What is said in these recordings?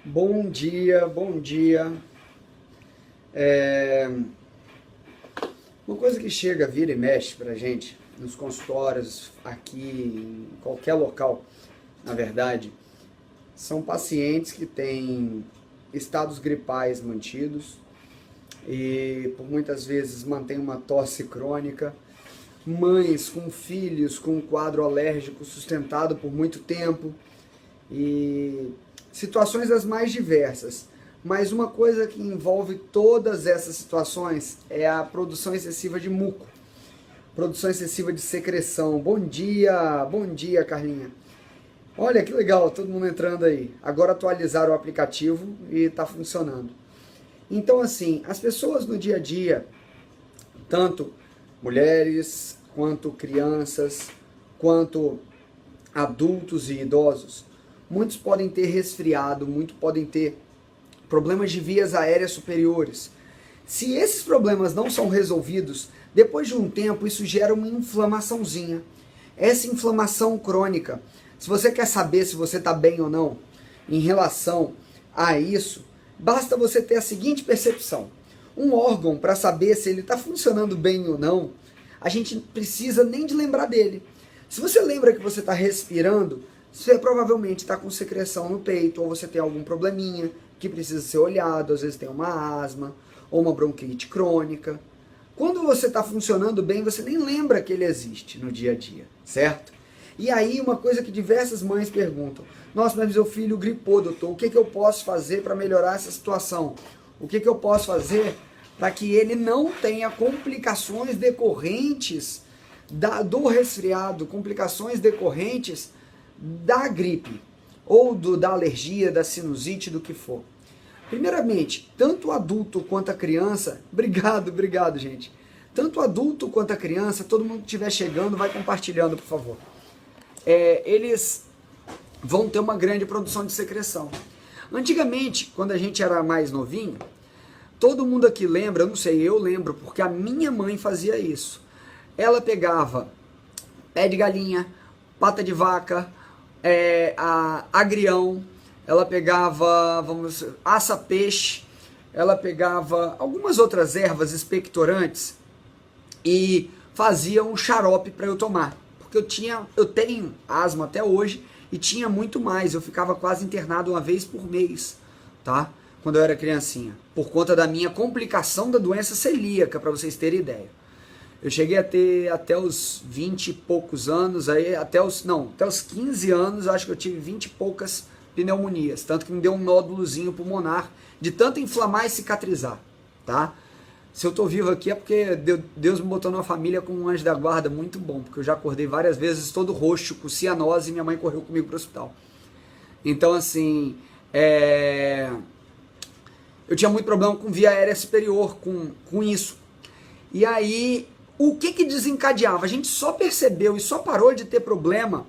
Bom dia, bom dia. Uma coisa que chega, vira e mexe pra gente, nos consultórios, aqui, em qualquer local, na verdade, são pacientes que têm estados gripais mantidos e por muitas vezes mantêm uma tosse crônica, mães com filhos com um quadro alérgico sustentado por muito tempo e situações as mais diversas. Mas uma coisa que envolve todas essas situações é a produção excessiva de muco, produção excessiva de secreção. Bom dia, Carlinha. Olha que legal, todo mundo entrando aí. Agora atualizaram o aplicativo e está funcionando. Então, assim, as pessoas no dia a dia, tanto mulheres, quanto crianças, quanto adultos e idosos, muitos podem ter resfriado, muitos podem ter problemas de vias aéreas superiores. Se esses problemas não são resolvidos, depois de um tempo isso gera uma inflamaçãozinha. Essa inflamação crônica, se você quer saber se você está bem ou não em relação a isso, basta você ter a seguinte percepção. Um órgão, para saber se ele está funcionando bem ou não, a gente precisa nem de lembrar dele. Se você lembra que você está respirando, você provavelmente está com secreção no peito, ou você tem algum probleminha que precisa ser olhado, às vezes tem uma asma, ou uma bronquite crônica. Quando você está funcionando bem, você nem lembra que ele existe no dia a dia, certo? E aí uma coisa que diversas mães perguntam, nossa, mas meu filho gripou, doutor, o que eu posso fazer para melhorar essa situação? O que eu posso fazer para que ele não tenha complicações decorrentes do resfriado, complicações decorrentes da gripe, ou da alergia, da sinusite, do que for. Primeiramente, tanto o adulto quanto a criança, obrigado gente, tanto o adulto quanto a criança, todo mundo que estiver chegando, vai compartilhando, por favor. Eles vão ter uma grande produção de secreção. Antigamente, quando a gente era mais novinho, todo mundo aqui lembra, eu não sei, eu lembro, porque a minha mãe fazia isso. Ela pegava pé de galinha, pata de vaca, agrião, ela pegava, aça-peixe, ela pegava algumas outras ervas expectorantes e fazia um xarope para eu tomar. Porque eu tenho asma até hoje e tinha muito mais, eu ficava quase internado uma vez por mês, tá? Quando eu era criancinha, por conta da minha complicação da doença celíaca, para vocês terem ideia. Eu cheguei a ter até os 20 e poucos anos, aí até os 15 anos, eu acho que eu tive 20 e poucas pneumonias, tanto que me deu um nódulozinho pulmonar, de tanto inflamar e cicatrizar, tá? Se eu tô vivo aqui é porque Deus me botou numa família com um anjo da guarda muito bom, porque eu já acordei várias vezes todo roxo, com cianose, e minha mãe correu comigo pro hospital. Então, assim, eu tinha muito problema com via aérea superior, com isso. E aí, o que desencadeava? A gente só percebeu e só parou de ter problema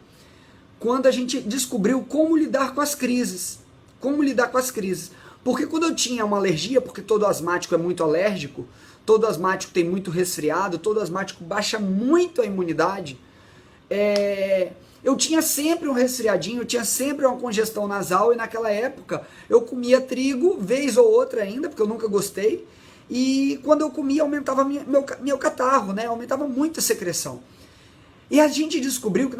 quando a gente descobriu como lidar com as crises. Como lidar com as crises. Porque quando eu tinha uma alergia, porque todo asmático é muito alérgico, todo asmático tem muito resfriado, todo asmático baixa muito a imunidade, eu tinha sempre um resfriadinho, eu tinha sempre uma congestão nasal, e naquela época eu comia trigo, vez ou outra ainda, porque eu nunca gostei, e quando eu comia aumentava meu catarro, né? Aumentava muito a secreção. E a gente descobriu que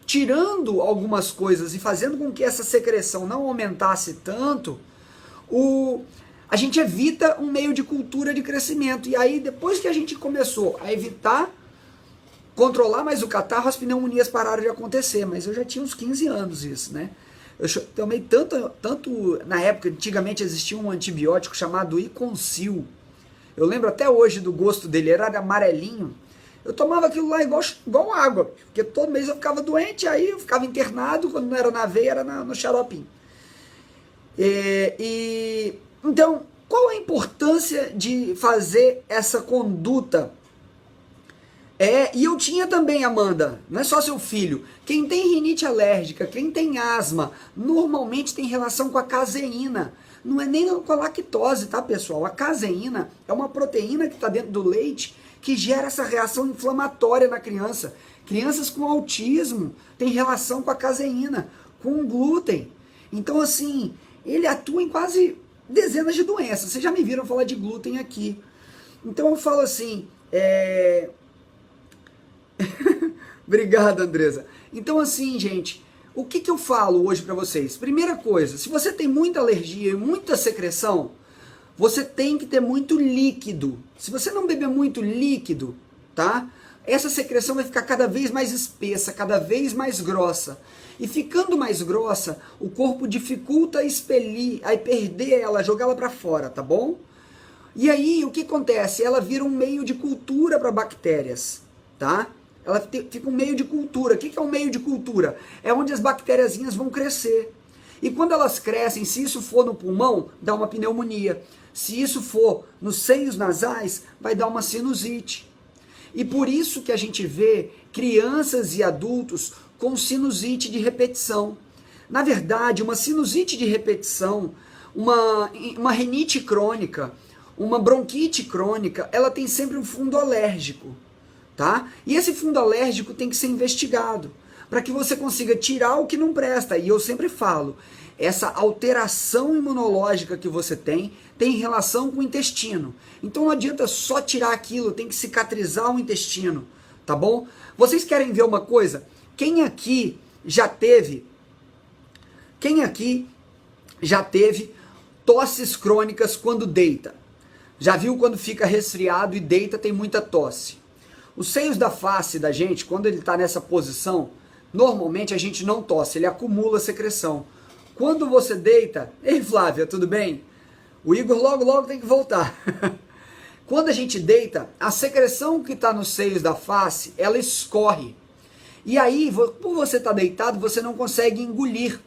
tirando algumas coisas e fazendo com que essa secreção não aumentasse tanto, a gente evita um meio de cultura de crescimento. E aí depois que a gente começou a evitar, controlar mais o catarro, as pneumonias pararam de acontecer. Mas eu já tinha uns 15 anos isso, né? Eu tomei tanto na época, antigamente existia um antibiótico chamado Iconsil. Eu lembro até hoje do gosto dele, era amarelinho. Eu tomava aquilo lá igual água, porque todo mês eu ficava doente, aí eu ficava internado, quando não era na veia, era no xaropinho. Então, qual a importância de fazer essa conduta? E eu tinha também, Amanda, não é só seu filho, quem tem rinite alérgica, quem tem asma, normalmente tem relação com a caseína. Não é nem com a lactose, tá, pessoal? A caseína é uma proteína que está dentro do leite que gera essa reação inflamatória na criança. Crianças com autismo têm relação com a caseína, com o glúten. Então, assim, ele atua em quase dezenas de doenças. Vocês já me viram falar de glúten aqui. Então eu falo assim, Obrigado, Andresa. Então, assim, gente, o que eu falo hoje para vocês? Primeira coisa, se você tem muita alergia e muita secreção, você tem que ter muito líquido. Se você não beber muito líquido, tá? Essa secreção vai ficar cada vez mais espessa, cada vez mais grossa. E ficando mais grossa, o corpo dificulta expelir, aí perder ela, jogar ela para fora, tá bom? E aí, o que acontece? Ela vira um meio de cultura para bactérias, tá? Ela fica um meio de cultura. O que é um meio de cultura? É onde as bactériazinhas vão crescer. E quando elas crescem, se isso for no pulmão, dá uma pneumonia. Se isso for nos seios nasais, vai dar uma sinusite. E por isso que a gente vê crianças e adultos com sinusite de repetição. Na verdade, uma sinusite de repetição, uma rinite crônica, uma bronquite crônica, ela tem sempre um fundo alérgico, tá? E esse fundo alérgico tem que ser investigado, para que você consiga tirar o que não presta. E eu sempre falo, essa alteração imunológica que você tem relação com o intestino. Então não adianta só tirar aquilo, tem que cicatrizar o intestino, tá bom? Vocês querem ver uma coisa? Quem aqui já teve tosses crônicas quando deita? Já viu quando fica resfriado e deita, tem muita tosse? Os seios da face da gente, quando ele está nessa posição, normalmente a gente não tosse, ele acumula secreção. Quando você deita... Ei, Flávia, tudo bem? O Igor logo tem que voltar. Quando a gente deita, a secreção que está nos seios da face, ela escorre. E aí, por você estar deitado, você não consegue engolir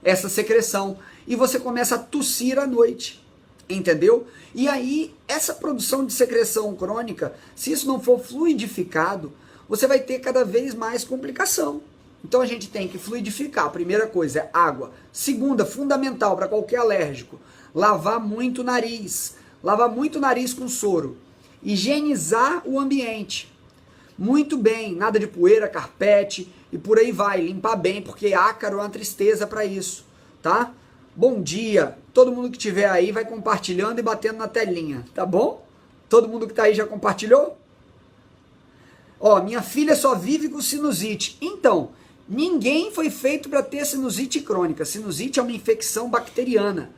essa secreção. E você começa a tossir à noite. Entendeu? E aí, essa produção de secreção crônica, se isso não for fluidificado, você vai ter cada vez mais complicação. Então a gente tem que fluidificar. A primeira coisa é água. Segunda, fundamental para qualquer alérgico, lavar muito o nariz. Lavar muito o nariz com soro. Higienizar o ambiente. Muito bem, nada de poeira, carpete e por aí vai. Limpar bem, porque ácaro é uma tristeza para isso, tá? Bom dia, todo mundo que estiver aí vai compartilhando e batendo na telinha, tá bom? Todo mundo que está aí já compartilhou? Ó, minha filha só vive com sinusite. Então, ninguém foi feito para ter sinusite crônica. Sinusite é uma infecção bacteriana,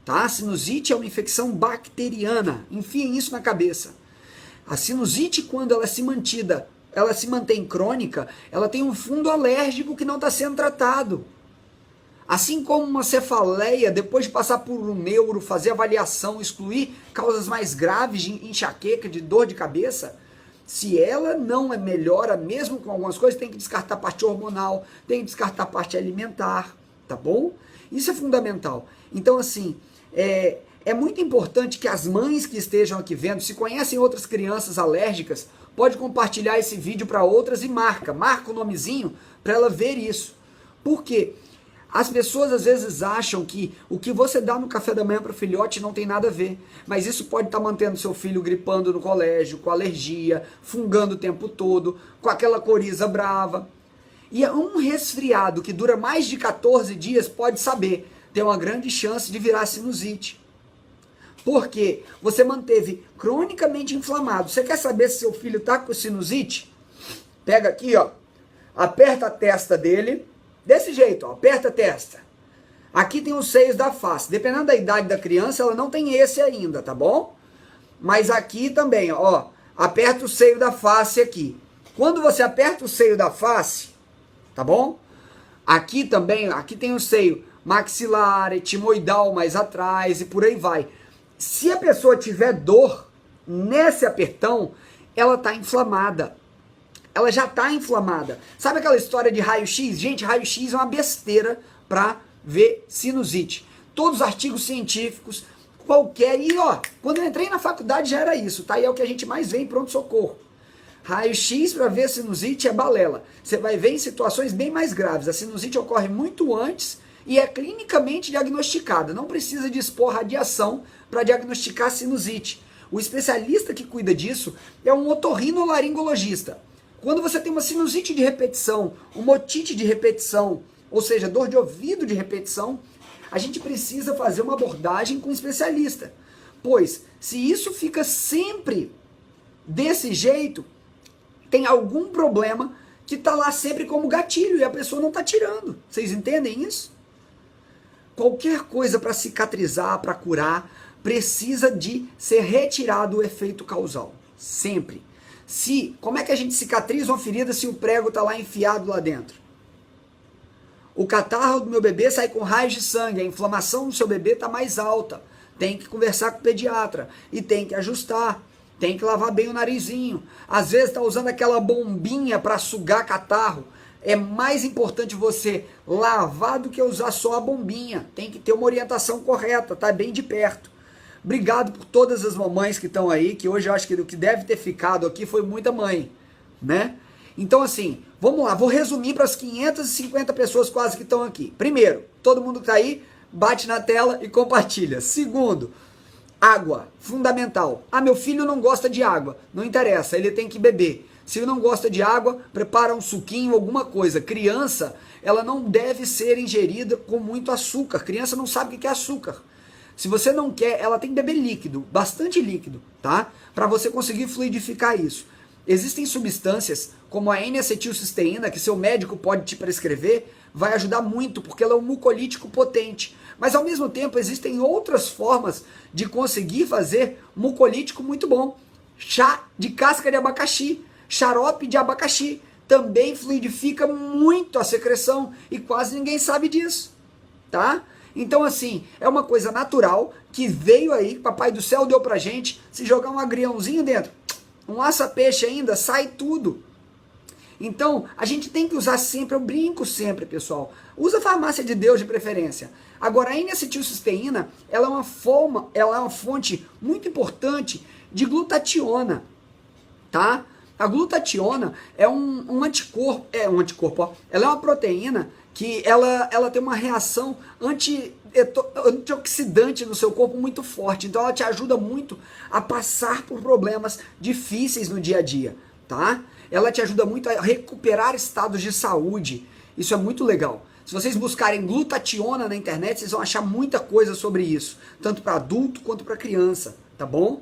tá? Sinusite é uma infecção bacteriana. Enfiem isso na cabeça. A sinusite, quando ela se mantém crônica, ela tem um fundo alérgico que não está sendo tratado. Assim como uma cefaleia, depois de passar por um neuro, fazer avaliação, excluir causas mais graves de enxaqueca, de dor de cabeça, se ela não melhora, mesmo com algumas coisas, tem que descartar a parte hormonal, tem que descartar a parte alimentar, tá bom? Isso é fundamental. Então, assim, é muito importante que as mães que estejam aqui vendo, se conhecem outras crianças alérgicas, pode compartilhar esse vídeo para outras e marca o nomezinho para ela ver isso. Por quê? As pessoas às vezes acham que o que você dá no café da manhã para o filhote não tem nada a ver, mas isso pode estar mantendo seu filho gripando no colégio, com alergia, fungando o tempo todo, com aquela coriza brava. E um resfriado que dura mais de 14 dias, pode saber, tem uma grande chance de virar sinusite. Porque você manteve cronicamente inflamado. Você quer saber se seu filho está com sinusite? Pega aqui, ó, aperta a testa dele, desse jeito, ó, aperta a testa. Aqui tem os seios da face. Dependendo da idade da criança, ela não tem esse ainda, tá bom? Mas aqui também, ó, aperta o seio da face aqui. Quando você aperta o seio da face, tá bom? Aqui também, aqui tem o seio maxilar, etimoidal mais atrás e por aí vai. Se a pessoa tiver dor nesse apertão, ela está inflamada. Ela já está inflamada. Sabe aquela história de raio-x? Gente, raio-x é uma besteira para ver sinusite. Todos os artigos científicos, qualquer... E ó, quando eu entrei na faculdade já era isso, tá? E é o que a gente mais vê em pronto-socorro. Raio-x para ver sinusite é balela. Você vai ver em situações bem mais graves. A sinusite ocorre muito antes e é clinicamente diagnosticada. Não precisa de expor radiação para diagnosticar sinusite. O especialista que cuida disso é um otorrinolaringologista. Quando você tem uma sinusite de repetição, uma otite de repetição, ou seja, dor de ouvido de repetição, a gente precisa fazer uma abordagem com um especialista. Pois, se isso fica sempre desse jeito, tem algum problema que está lá sempre como gatilho e a pessoa não está tirando. Vocês entendem isso? Qualquer coisa para cicatrizar, para curar, precisa de ser retirado o efeito causal. Sempre. Como é que a gente cicatriza uma ferida se o prego está lá enfiado lá dentro? O catarro do meu bebê sai com raios de sangue, a inflamação do seu bebê está mais alta. Tem que conversar com o pediatra e tem que ajustar. Tem que lavar bem o narizinho. Às vezes está usando aquela bombinha para sugar catarro. É mais importante você lavar do que usar só a bombinha. Tem que ter uma orientação correta, tá bem de perto. Obrigado por todas as mamães que estão aí, que hoje eu acho que o que deve ter ficado aqui foi muita mãe, né? Então assim, vamos lá, vou resumir para as 550 pessoas quase que estão aqui. Primeiro, todo mundo que está aí, bate na tela e compartilha. Segundo, água, fundamental. Ah, meu filho não gosta de água. Não interessa, ele tem que beber. Se ele não gosta de água, prepara um suquinho, alguma coisa. Criança, ela não deve ser ingerida com muito açúcar. Criança não sabe o que é açúcar. Se você não quer, ela tem que beber líquido, bastante líquido, tá? Para você conseguir fluidificar isso. Existem substâncias, como a N-acetilcisteína, que seu médico pode te prescrever, vai ajudar muito, porque ela é um mucolítico potente. Mas ao mesmo tempo existem outras formas de conseguir fazer mucolítico muito bom. Chá de casca de abacaxi, xarope de abacaxi, também fluidifica muito a secreção e quase ninguém sabe disso, tá? Então assim, é uma coisa natural que veio aí, que Papai do Céu deu pra gente. Se jogar um agriãozinho dentro, um aça-peixe ainda, sai tudo. Então, a gente tem que usar sempre, eu brinco sempre, pessoal. Usa a farmácia de Deus de preferência. Agora, a N-acetilcisteína, ela é uma fonte muito importante de glutationa, tá? A glutationa é um anticorpo, ó. Ela é uma proteína que ela tem uma reação antioxidante no seu corpo muito forte. Então, ela te ajuda muito a passar por problemas difíceis no dia a dia, tá? Ela te ajuda muito a recuperar estados de saúde. Isso é muito legal. Se vocês buscarem glutationa na internet, vocês vão achar muita coisa sobre isso. Tanto para adulto quanto para criança, tá bom?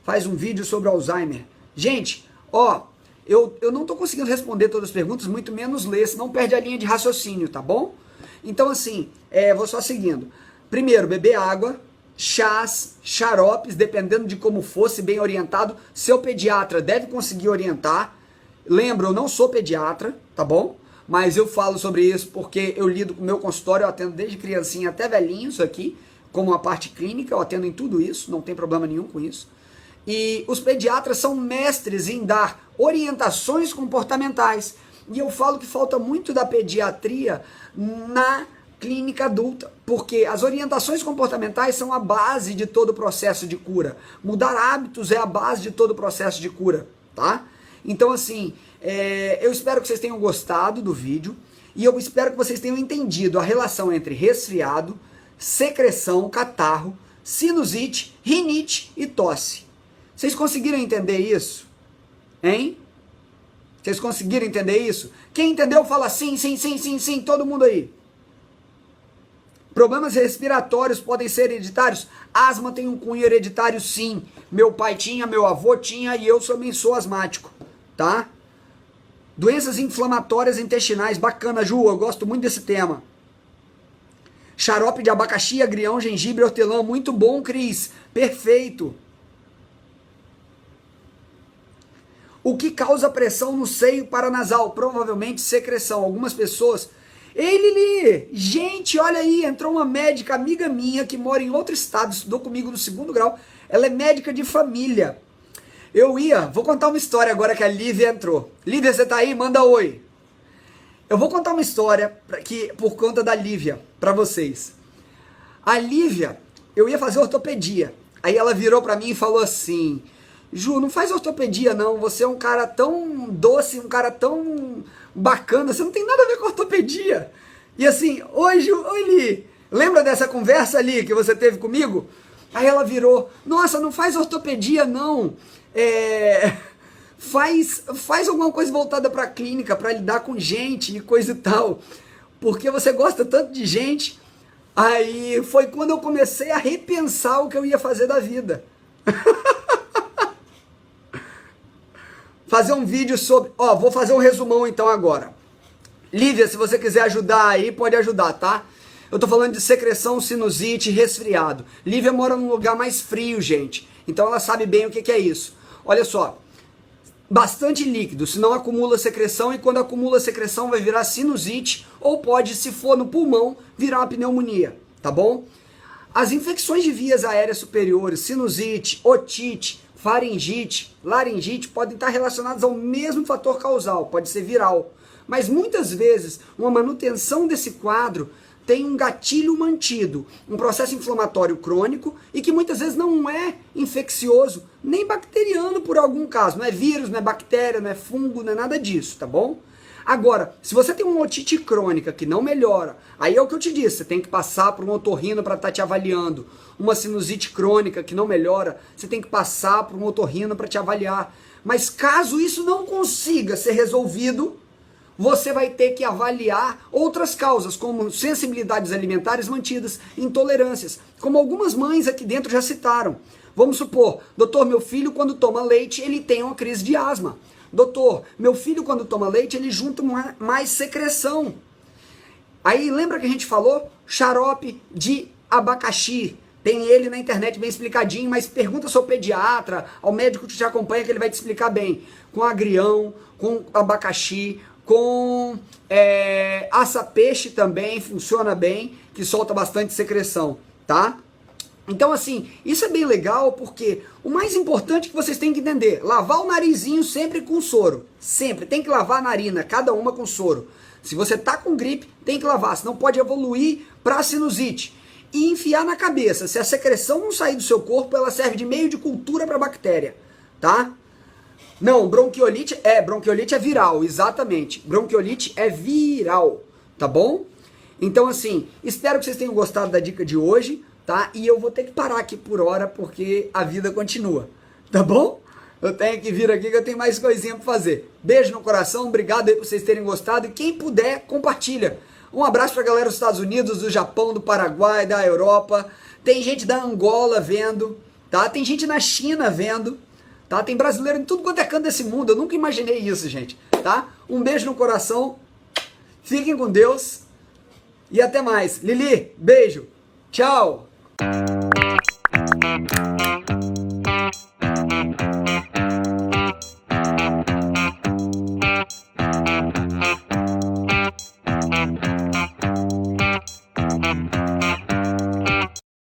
Faz um vídeo sobre Alzheimer. Gente, ó, eu não tô conseguindo responder todas as perguntas, muito menos ler, senão perde a linha de raciocínio, tá bom? Então assim, vou só seguindo. Primeiro, beber água. Chás, xaropes, dependendo de como fosse, bem orientado. Seu pediatra deve conseguir orientar. Lembra, eu não sou pediatra, tá bom? Mas eu falo sobre isso porque eu lido com o meu consultório, eu atendo desde criancinha até velhinho isso aqui, como a parte clínica, eu atendo em tudo isso, não tem problema nenhum com isso. E os pediatras são mestres em dar orientações comportamentais. E eu falo que falta muito da pediatria na clínica adulta, porque as orientações comportamentais são a base de todo o processo de cura. Mudar hábitos é a base de todo o processo de cura, tá? Então assim, eu espero que vocês tenham gostado do vídeo e eu espero que vocês tenham entendido a relação entre resfriado, secreção, catarro, sinusite, rinite e tosse. Vocês conseguiram entender isso? Hein? Vocês conseguiram entender isso? Quem entendeu fala sim, sim, sim, sim, sim, todo mundo aí. Problemas respiratórios podem ser hereditários? Asma tem um cunho hereditário, sim. Meu pai tinha, meu avô tinha e eu também sou asmático, tá? Doenças inflamatórias intestinais, bacana, Ju, eu gosto muito desse tema. Xarope de abacaxi, agrião, gengibre, hortelã, muito bom, Cris, perfeito. O que causa pressão no seio paranasal? Provavelmente secreção. Algumas pessoas... Ei, Lili! Gente, olha aí, entrou uma médica, amiga minha, que mora em outro estado, estudou comigo no 2º grau. Ela é médica de família. Vou contar uma história agora que a Lívia entrou. Lívia, você tá aí? Manda oi. Eu vou contar uma história por conta da Lívia, pra vocês. A Lívia, eu ia fazer ortopedia. Aí ela virou pra mim e falou assim... Ju, não faz ortopedia não, você é um cara tão doce, um cara tão bacana, você não tem nada a ver com ortopedia. E assim, oi Ju, oi Li, lembra dessa conversa ali que você teve comigo? Aí ela virou, nossa, não faz ortopedia não, faz alguma coisa voltada para a clínica, para lidar com gente e coisa e tal, porque você gosta tanto de gente. Aí foi quando eu comecei a repensar o que eu ia fazer da vida. Fazer um vídeo sobre, vou fazer um resumão então agora. Lívia, se você quiser ajudar aí, pode ajudar, tá? Eu tô falando de secreção, sinusite, resfriado. Lívia mora num lugar mais frio, gente. Então ela sabe bem o que é isso. Olha só, bastante líquido, senão acumula secreção, e quando acumula secreção vai virar sinusite, ou pode, se for no pulmão, virar uma pneumonia, tá bom? As infecções de vias aéreas superiores, sinusite, otite, faringite, laringite, podem estar relacionadas ao mesmo fator causal, pode ser viral. Mas muitas vezes, uma manutenção desse quadro tem um gatilho mantido, um processo inflamatório crônico e que muitas vezes não é infeccioso, nem bacteriano por algum caso. Não é vírus, não é bactéria, não é fungo, não é nada disso, tá bom? Agora, se você tem uma otite crônica que não melhora, aí é o que eu te disse, você tem que passar por um otorrino para estar te avaliando. Uma sinusite crônica que não melhora, você tem que passar por um otorrino para te avaliar. Mas caso isso não consiga ser resolvido, você vai ter que avaliar outras causas, como sensibilidades alimentares mantidas, intolerâncias, como algumas mães aqui dentro já citaram. Vamos supor, doutor, meu filho quando toma leite, ele tem uma crise de asma. Doutor, meu filho quando toma leite, ele junta mais secreção. Aí lembra que a gente falou? Xarope de abacaxi. Tem ele na internet bem explicadinho, mas pergunta ao seu pediatra, ao médico que te acompanha, que ele vai te explicar bem. Com agrião, com abacaxi, com aça-peixe também funciona bem, que solta bastante secreção, tá? Então assim, isso é bem legal porque o mais importante que vocês têm que entender, lavar o narizinho sempre com soro, sempre, tem que lavar a narina, cada uma com soro. Se você tá com gripe, tem que lavar, senão pode evoluir para sinusite. E enfiar na cabeça, se a secreção não sair do seu corpo, ela serve de meio de cultura para bactéria, tá? Não, bronquiolite é viral, exatamente. Bronquiolite é viral, tá bom? Então assim, espero que vocês tenham gostado da dica de hoje, tá? E eu vou ter que parar aqui por hora porque a vida continua, tá bom? Eu tenho que vir aqui que eu tenho mais coisinha pra fazer. Beijo no coração, obrigado aí por vocês terem gostado e quem puder, compartilha. Um abraço pra galera dos Estados Unidos, do Japão, do Paraguai, da Europa. Tem gente da Angola vendo, tá? Tem gente na China vendo. Tá? Tem brasileiro em tudo quanto é canto desse mundo. Eu nunca imaginei isso, gente. Tá? Um beijo no coração. Fiquem com Deus. E até mais. Lili, beijo. Tchau.